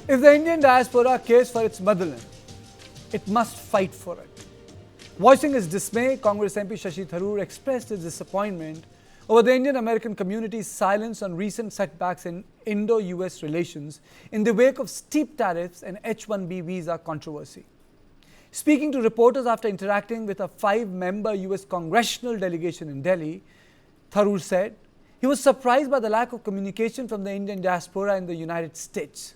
If the Indian diaspora cares for its motherland, it must fight for it. Voicing his dismay, Congress MP Shashi Tharoor expressed his disappointment over the Indian-American community's silence on recent setbacks in Indo-US relations in the wake of steep tariffs and H-1B visa controversy. Speaking to reporters after interacting with a 5-member US Congressional delegation in Delhi, Tharoor said he was surprised by the lack of communication from the Indian diaspora in the United States.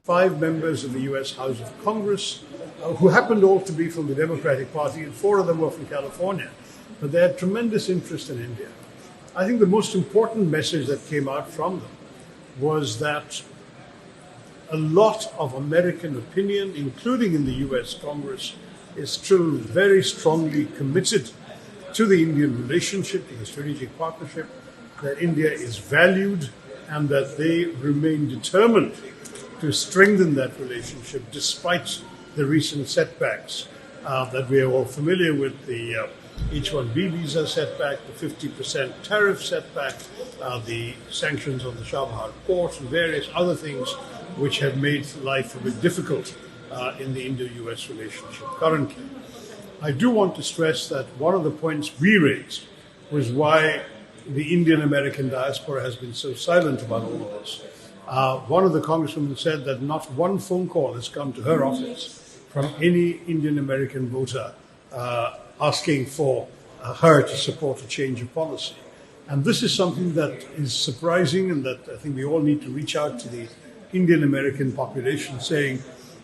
5 members of the US House of Congress, who happened all to be from the Democratic Party, and 4 of them were from California, but they had tremendous interest in India. I think the most important message that came out from them was that a lot of American opinion, including in the US Congress, is still very strongly committed to the Indian relationship, to the strategic partnership, that India is valued and that they remain determined to strengthen that relationship despite the recent setbacks that we are all familiar with, the H-1B visa setback, the 50% tariff setback, the sanctions on the Chabahar port, and various other things which have made life a bit difficult in the Indo-US relationship currently. I do want to stress that one of the points we raised was why the Indian-American diaspora has been so silent about all of this. One of the congresswomen said that not one phone call has come to her office from any Indian-American voter asking for her to support a change of policy. And this is something that is surprising and that I think we all need to reach out to the Indian-American population saying,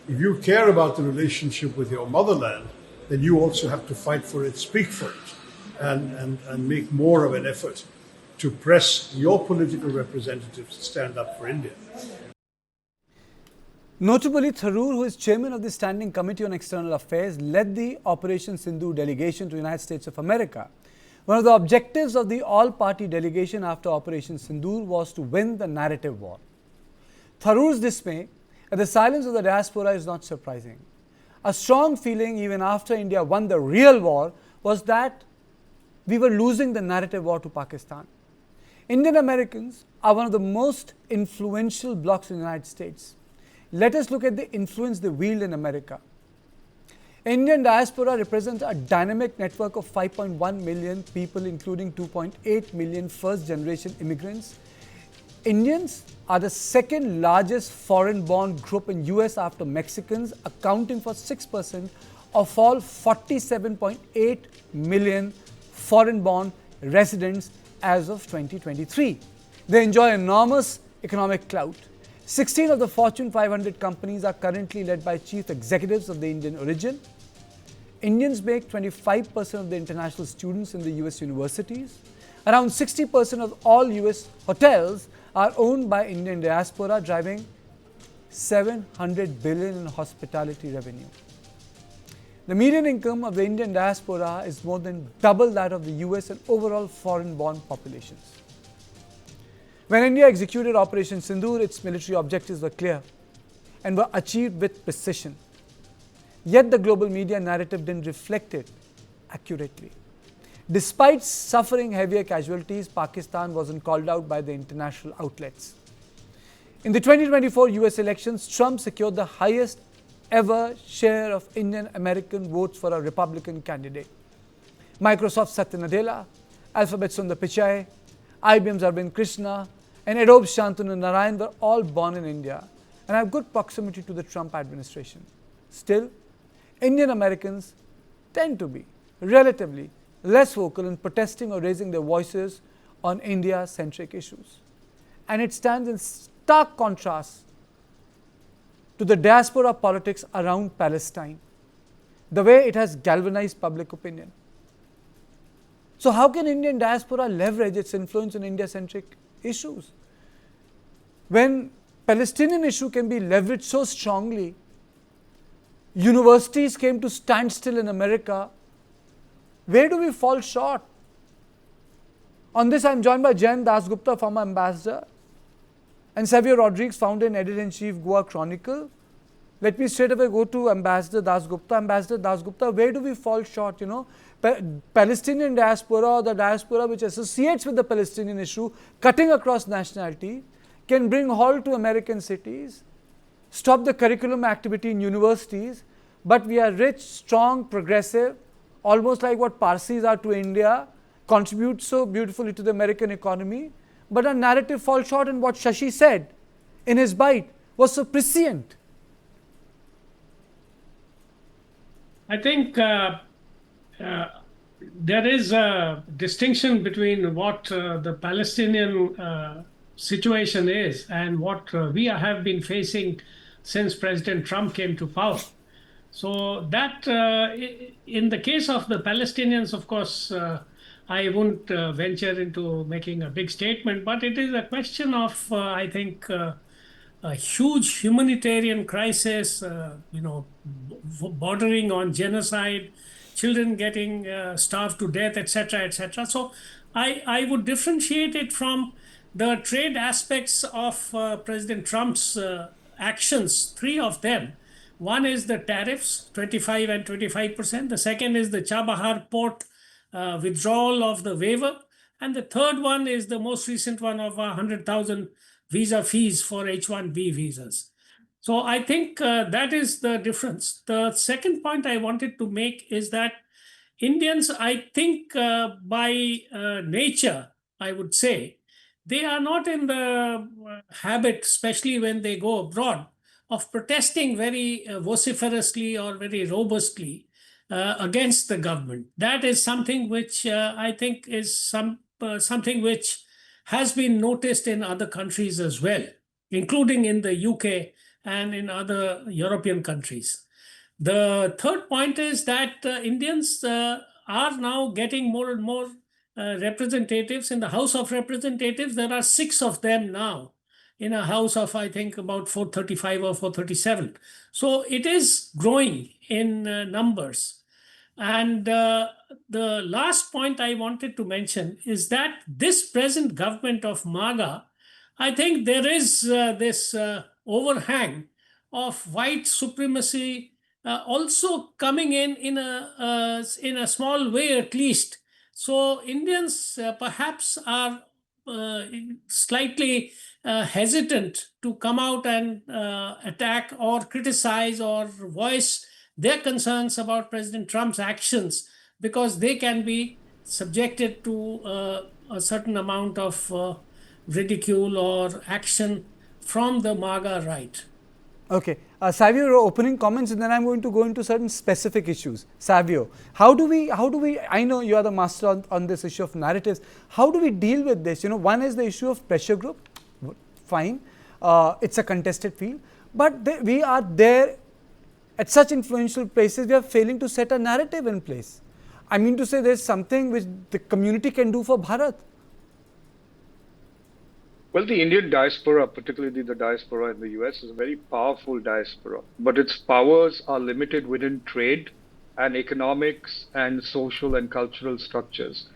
if you care about the relationship with your motherland, then you also have to fight for it, speak for it, and make more of an effort to press your political representatives to stand up for India. Notably, Tharoor, who is chairman of the Standing Committee on External Affairs, led the Operation Sindoor delegation to the United States of America. One of the objectives of the all-party delegation after Operation Sindoor was to win the narrative war. Tharoor's dismay at the silence of the diaspora is not surprising. A strong feeling even after India won the real war was that we were losing the narrative war to Pakistan. Indian Americans are one of the most influential blocs in the United States. Let us look at the influence they wield in America. Indian diaspora represents a dynamic network of 5.1 million people, including 2.8 million first-generation immigrants. Indians are the second largest foreign-born group in US after Mexicans, accounting for 6% of all 47.8 million foreign-born residents as of 2023. They enjoy enormous economic clout. 16 of the Fortune 500 companies are currently led by chief executives of the Indian origin. Indians make 25% of the international students in the US universities. Around 60% of all US hotels are owned by Indian diaspora, driving $700 billion in hospitality revenue. The median income of the Indian diaspora is more than double that of the US and overall foreign-born populations. When India executed Operation Sindoor, its military objectives were clear and were achieved with precision. Yet the global media narrative didn't reflect it accurately. Despite suffering heavier casualties, Pakistan wasn't called out by the international outlets. In the 2024 US elections, Trump secured the highest ever share of Indian American votes for a Republican candidate. Microsoft's Satya Nadella, Alphabet's Sundar Pichai, IBM's Arvind Krishna, and Adobe's Shantanu Narayan were all born in India and have good proximity to the Trump administration. Still, Indian Americans tend to be relatively less vocal in protesting or raising their voices on India-centric issues. And it stands in stark contrast to the diaspora politics around Palestine, the way it has galvanized public opinion. So how can Indian diaspora leverage its influence on India-centric issues? When Palestinian issue can be leveraged so strongly, universities came to standstill in America. Where do we fall short? On this, I am joined by Jen Dasgupta, former ambassador, and Xavier Rodriguez, founder and editor-in-chief, Goa Chronicle. Let me straight away go to Ambassador Dasgupta. Ambassador Dasgupta, where do we fall short? Palestinian diaspora, or the diaspora which associates with the Palestinian issue, cutting across nationality, can bring halt to American cities, stop the curriculum activity in universities, but we are rich, strong, progressive, almost like what Parsis are to India, contribute so beautifully to the American economy, but our narrative falls short, and what Shashi said in his bite was so prescient. I think there is a distinction between what the Palestinian situation is and what we have been facing since President Trump came to power. So that in the case of the Palestinians, of course, I won't venture into making a big statement, but it is a question of, I think, a huge humanitarian crisis, bordering on genocide, children getting starved to death, etc., etc. So I would differentiate it from the trade aspects of President Trump's actions, three of them. One is the tariffs, 25 and 25%. The second is the Chabahar port withdrawal of the waiver. And the third one is the most recent one of 100,000 visa fees for H-1B visas. So I think that is the difference. The second point I wanted to make is that Indians, I think by nature, I would say, they are not in the habit, especially when they go abroad, of protesting very vociferously or very robustly against the government. That is something which I think is something which has been noticed in other countries as well, including in the UK and in other European countries. The third point is that Indians are now getting more and more representatives in the House of Representatives. There are 6 of them now in a house of, I think, about 435 or 437. So it is growing in numbers. And the last point I wanted to mention is that this present government of MAGA, I think there is this overhang of white supremacy also coming in a small way at least. So Indians perhaps are slightly hesitant to come out and attack or criticize or voice their concerns about President Trump's actions, because they can be subjected to a certain amount of ridicule or action from the MAGA right. Okay, Savio, your opening comments, and then I'm going to go into certain specific issues. Savio, how do we, I know you are the master on this issue of narratives. How do we deal with this? You know, one is the issue of pressure group. Fine, it's a contested field, but we are there at such influential places. We are failing to set a narrative in place. I mean to say, there's something which the community can do for Bharat. Well, the Indian diaspora, particularly the diaspora in the US, is a very powerful diaspora, but its powers are limited within trade and economics and social and cultural structures.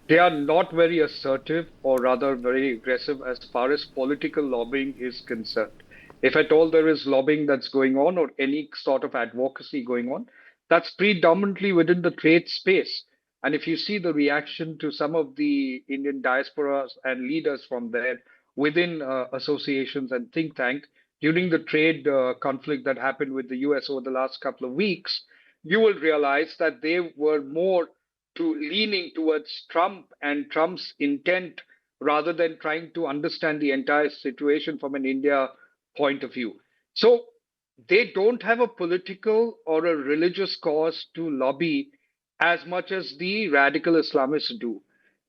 They are not very assertive, or rather very aggressive, as far as political lobbying is concerned. If at all there is lobbying that's going on, or any sort of advocacy going on, that's predominantly within the trade space. And if you see the reaction to some of the Indian diasporas and leaders from there within associations and think tank during the trade conflict that happened with the US over the last couple of weeks, you will realize that they were more leaning towards Trump and Trump's intent, rather than trying to understand the entire situation from an India point of view. So they don't have a political or a religious cause to lobby as much as the radical Islamists do.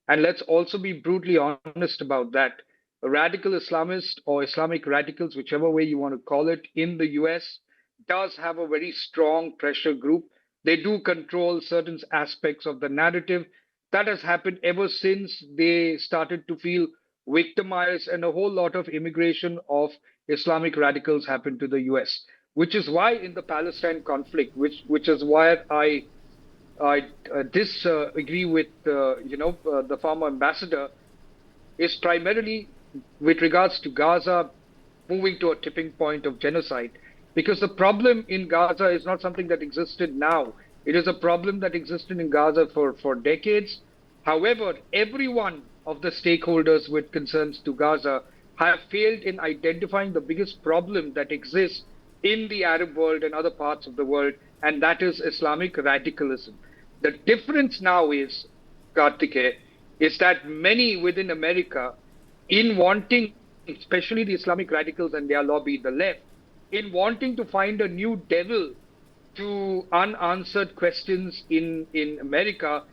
And let's also be brutally honest about that. Radical Islamists or Islamic radicals, whichever way you want to call it, in the US does have a very strong pressure group. They do control certain aspects of the narrative. That has happened ever since they started to feel victimized, and a whole lot of immigration of Islamic radicals happened to the US, which is why in the Palestine conflict, which is why I disagree with the former ambassador, is primarily with regards to Gaza moving to a tipping point of genocide. Because the problem in Gaza is not something that existed now. It is a problem that existed in Gaza for decades. However, every one of the stakeholders with concerns to Gaza have failed in identifying the biggest problem that exists in the Arab world and other parts of the world, and that is Islamic radicalism. The difference now is, Kartikeya, is that many within America, in wanting, especially the Islamic radicals and their lobby, the left, in wanting to find a new devil to unanswered questions in America,